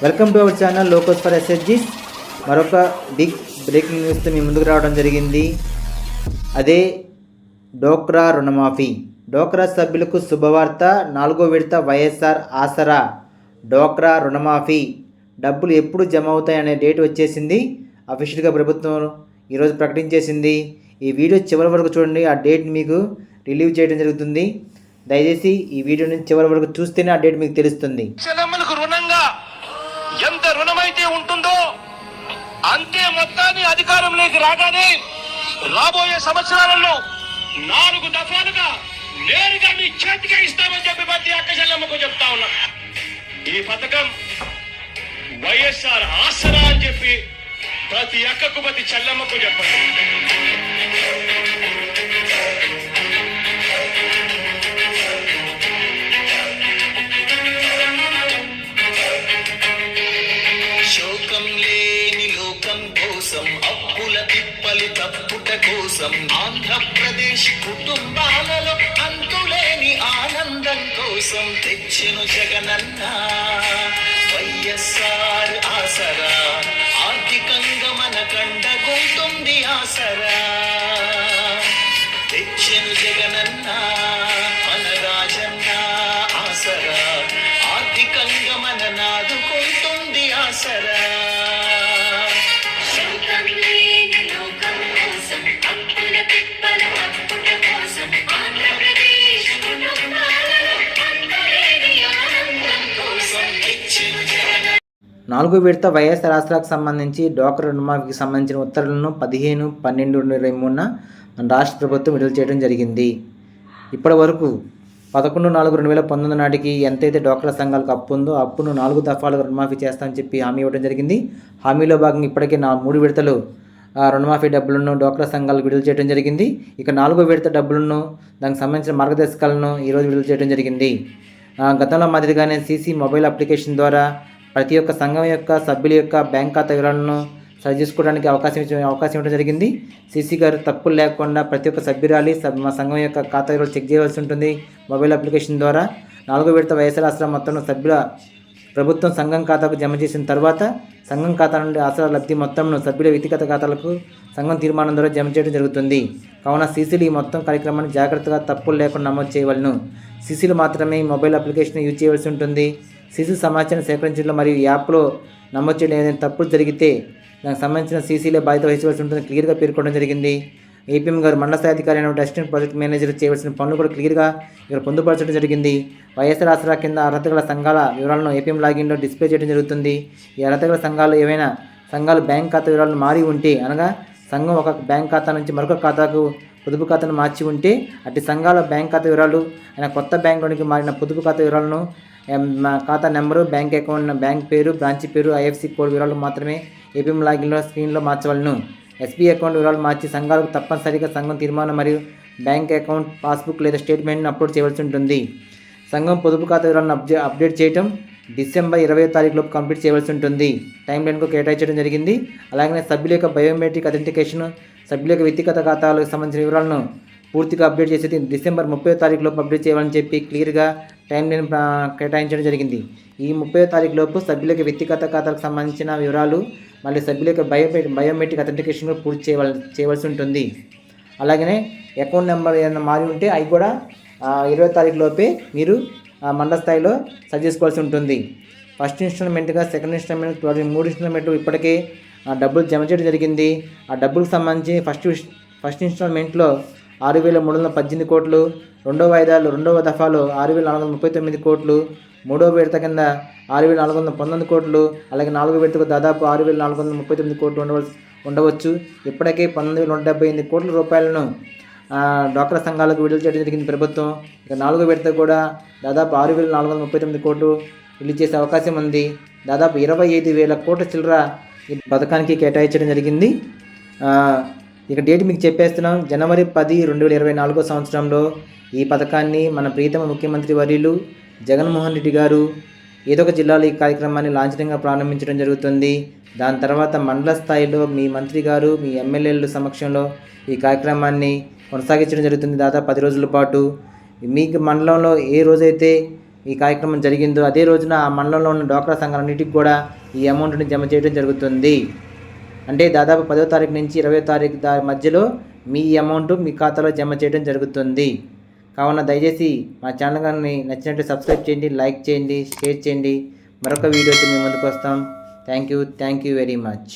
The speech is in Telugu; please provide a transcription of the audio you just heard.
Welcome to our channel locus for ఎస్ఎస్జీస్. మరొక బిగ్ బ్రేకింగ్ న్యూస్తో మీ ముందుకు రావడం జరిగింది. అదే డోక్రా రుణమాఫీ. డోక్రా సభ్యులకు శుభవార్త. 4వ విడత వైఎస్ఆర్ ఆసరా డోక్రా రుణమాఫీ డబ్బులు ఎప్పుడు జమ అవుతాయనే డేట్ వచ్చేసింది. అఫీషియల్గా ప్రభుత్వం ఈరోజు ప్రకటించేసింది. ఈ వీడియో చివరి వరకు చూడండి, ఆ డేట్ మీకు రిలీవ్ చేయడం జరుగుతుంది. దయచేసి ఈ వీడియోని చివరి వరకు చూస్తేనే ఆ డేట్ మీకు తెలుస్తుంది. రుణంగా ఎంత రుణమైతే ఉంటుందో అంతే మొత్తాన్ని అధికారంలోకి రాగానే రాబోయే సంవత్సరాలలో 4 దఫాలుగా నేరుగా మీ చేతికి ఇస్తామని చెప్పి ప్రతి అక్క చెల్లెమ్మకు చెప్తా ఉన్నా. ఈ పథకం వైఎస్ఆర్ ఆసరా అని చెప్పి ప్రతి అక్కకు ప్రతి చెల్లెమ్మకు చెప్పండి. శోకం లేని లోకం కోసం, అప్పుల తిప్పలి తప్పుట కోసం, ఆంధ్రప్రదేశ్ కుటుంబాలలో అంతులేని ఆనందం కోసం తెచ్చెను జగనన్న వైఎస్ఆర్ ఆసరా. ఆర్థికంగా మన కండగుంటుంది ఆసరా. తెచ్చెను జగనన్న మన రాజన్న ఆసరా. ఆర్థికంగా మన నాదుకుంటుంది ఆసరా. నాలుగో విడత వైఎస్ఆర్ ఆసరాకు సంబంధించి డోక్రా రుణమాఫీకి సంబంధించిన ఉత్తర్వులను 15/12/2023 మన రాష్ట్ర ప్రభుత్వం విడుదల చేయడం జరిగింది. ఇప్పటి వరకు 11/4/2019 నాటికి ఎంతైతే డోక్రా సంఘాలకు అప్పు ఉందో అప్పును 4 దఫాలుగా రుణమాఫీ చేస్తామని చెప్పి హామీ ఇవ్వడం జరిగింది. హామీలో భాగంగా ఇప్పటికే 3 విడతలు రుణమాఫీ డబ్బులను డోక్రా సంఘాలకు విడుదల చేయడం జరిగింది. ఇక 4వ విడత డబ్బులను, దానికి సంబంధించిన మార్గదర్శకాలను ఈరోజు విడుదల చేయడం జరిగింది. గతంలో మాదిరిగానే సీసీ మొబైల్ అప్లికేషన్ ద్వారా ప్రతి ఒక్క సంఘం యొక్క సభ్యుల యొక్క బ్యాంక్ ఖాతా వివరాలను సరి చేసుకోవడానికి అవకాశం ఇవ్వడం జరిగింది. సీసీ గారు తప్పులు లేకుండా ప్రతి ఒక్క సభ్యురాలి మా సంఘం యొక్క ఖాతా వివరాలు చెక్ చేయవలసి ఉంటుంది మొబైల్ అప్లికేషన్ ద్వారా. 4వ విడత వైఎస్ఆర్ ఆసరా మొత్తం సభ్యుల ప్రభుత్వం సంఘం ఖాతాకు జమ చేసిన తర్వాత సంఘం ఖాతా నుండి ఆసరా లబ్ధి మొత్తంను సభ్యుల వ్యక్తిగత ఖాతాలకు సంఘం తీర్మానం ద్వారా జమ చేయడం జరుగుతుంది. కావున సీసీలు ఈ మొత్తం కార్యక్రమాన్ని జాగ్రత్తగా తప్పులు లేకుండా నమోదు చేయవలను. సీసీలు మాత్రమే ఈ మొబైల్ అప్లికేషన్ యూజ్ చేయవలసి ఉంటుంది. సీసీ సమాచారం సేకరించడంలో మరియు యాప్లో నమోదు చేయడం ఏదైనా తప్పులు జరిగితే దానికి సంబంధించిన సీసీలే బాధ్యత వహించవలసి ఉంటుంది క్లియర్గా పేర్కొనడం జరిగింది. ఏపీఎం గారు మండల స్థాయి అధికారి అయిన అసిస్టెంట్ ప్రాజెక్ట్ మేనేజర్ చేయవలసిన పనులు కూడా క్లియర్గా ఇక్కడ పొందుపరచడం జరిగింది. వైఎస్ఆర్ ఆసరా కింద అర్హత గల సంఘాల వివరాలను ఏపీఎం లాగిన్లో డిస్ప్లే చేయడం జరుగుతుంది. ఈ అర్హత గల సంఘాలు ఏవైనా సంఘాలు బ్యాంక్ ఖాతా వివరాలను మారి ఉంటే, అనగా సంఘం ఒక బ్యాంక్ ఖాతా నుంచి మరొక ఖాతాకు పొదుపు ఖాతాను మార్చి ఉంటే అట్టి సంఘాల బ్యాంక్ ఖాతా వివరాలు ఆయన కొత్త బ్యాంకులోనికి మారిన పొదుపు ఖాతా వివరాలను ఖాతా నెంబరు, బ్యాంక్ అకౌంట్, బ్యాంక్ పేరు, బ్రాంచ్ పేరు, ఐఎఫ్సి కోడ్ వివరాలు మాత్రమే ఏపీఎం లాగిన్లో స్క్రీన్లో మార్చవలను. ఎస్బీ అకౌంట్ వివరాలు మార్చి సంఘాలకు తప్పనిసరిగా సంఘం తీర్మానం మరియు బ్యాంక్ అకౌంట్ పాస్బుక్ లేదా స్టేట్మెంట్ని అప్లోడ్ చేయవలసి ఉంటుంది. సంఘం పొదుపు ఖాతా వివరాలను అప్డేట్ చేయడం డిసెంబర్ 20వ తారీఖులోపు కంప్లీట్ చేయవలసి ఉంటుంది. టైం లైన్కు కేటాయించడం జరిగింది. అలాగే సభ్యుల యొక్క బయోమెట్రిక్ అథెంటికేషన్, సభ్యుల యొక్క వ్యక్తిగత ఖాతాలకు సంబంధించిన వివరాలను పూర్తిగా అప్డేట్ చేసేది డిసెంబర్ 30వ తారీఖులోపు అప్డేట్ చేయాలని చెప్పి క్లియర్గా టైం లైన్ కేటాయించడం జరిగింది. ఈ 30వ తారీఖులోపు సభ్యుల యొక్క వ్యక్తిగత ఖాతాలకు సంబంధించిన వివరాలు మళ్ళీ సభ్యుల యొక్క బయోమెట్రిక్ అథెంటికేషన్ కూడా పూర్తి చేయవలసి ఉంటుంది. అలాగనే అకౌంట్ నెంబర్ ఏదైనా మారి ఉంటే అవి కూడా 20వ తారీఖులోపే మీరు మండల స్థాయిలో సరి చేసుకోవాల్సి ఉంటుంది. ఫస్ట్ ఇన్స్టాల్మెంట్గా, సెకండ్ ఇన్స్టాల్మెంట్, 3 ఇన్స్టాల్మెంట్లు ఇప్పటికే డబ్బులు జమ చేయడం జరిగింది. ఆ డబ్బులకు సంబంధించి ఫస్ట్ ఇన్స్టాల్మెంట్లో 6,318 కోట్లు, రెండవ దఫాలో 6,439 కోట్లు, 3వ విడత కింద 6,419 కోట్లు, అలాగే 4వ విడతకు దాదాపు 6,439 కోట్లు ఉండవచ్చు. ఇప్పటికే 19,178 కోట్ల రూపాయలను డ్వాక్రా సంఘాలకు విడుదల చేయడం జరిగింది ప్రభుత్వం. ఇక 4వ విడత కూడా దాదాపు 6,439 కోట్లు రిలీజ్ చేసే అవకాశం ఉంది. దాదాపు 25,000 కోట్ల చిల్లర ఈ పథకానికి కేటాయించడం జరిగింది. ఇక డేట్ మీకు చెప్పేస్తున్నాం. జనవరి 10, 2024 సంవత్సరంలో ఈ పథకాన్ని మన ప్రీతమ ముఖ్యమంత్రి వర్యులు జగన్మోహన్ రెడ్డి గారు ఏదో ఒక జిల్లాలో ఈ కార్యక్రమాన్ని లాంఛనంగా ప్రారంభించడం జరుగుతుంది. దాని తర్వాత మండల స్థాయిలో మీ మంత్రి గారు, మీ ఎమ్మెల్యేల సమక్షంలో ఈ కార్యక్రమాన్ని కొనసాగించడం జరుగుతుంది దాదాపు 10 రోజుల పాటు. మీకు మండలంలో ఏ రోజైతే ఈ కార్యక్రమం జరిగిందో అదే రోజున ఆ మండలంలో ఉన్న డ్వాక్రా సంఘాలన్నిటికి కూడా ఈ అమౌంట్ని జమ చేయడం జరుగుతుంది. అంటే దాదాపు 10వ తారీఖు నుంచి 20వ తారీఖు మధ్యలో మీ అమౌంట్ మీ ఖాతాలో జమ చేయడం జరుగుతుంది. కావున దయచేసి మా ఛానల్ కానీ నచ్చినట్టు సబ్స్క్రైబ్ చేయండి, లైక్ చేయండి, షేర్ చేయండి. మరొక వీడియోతో మీ ముందుకు వస్తాం. Thank you very much.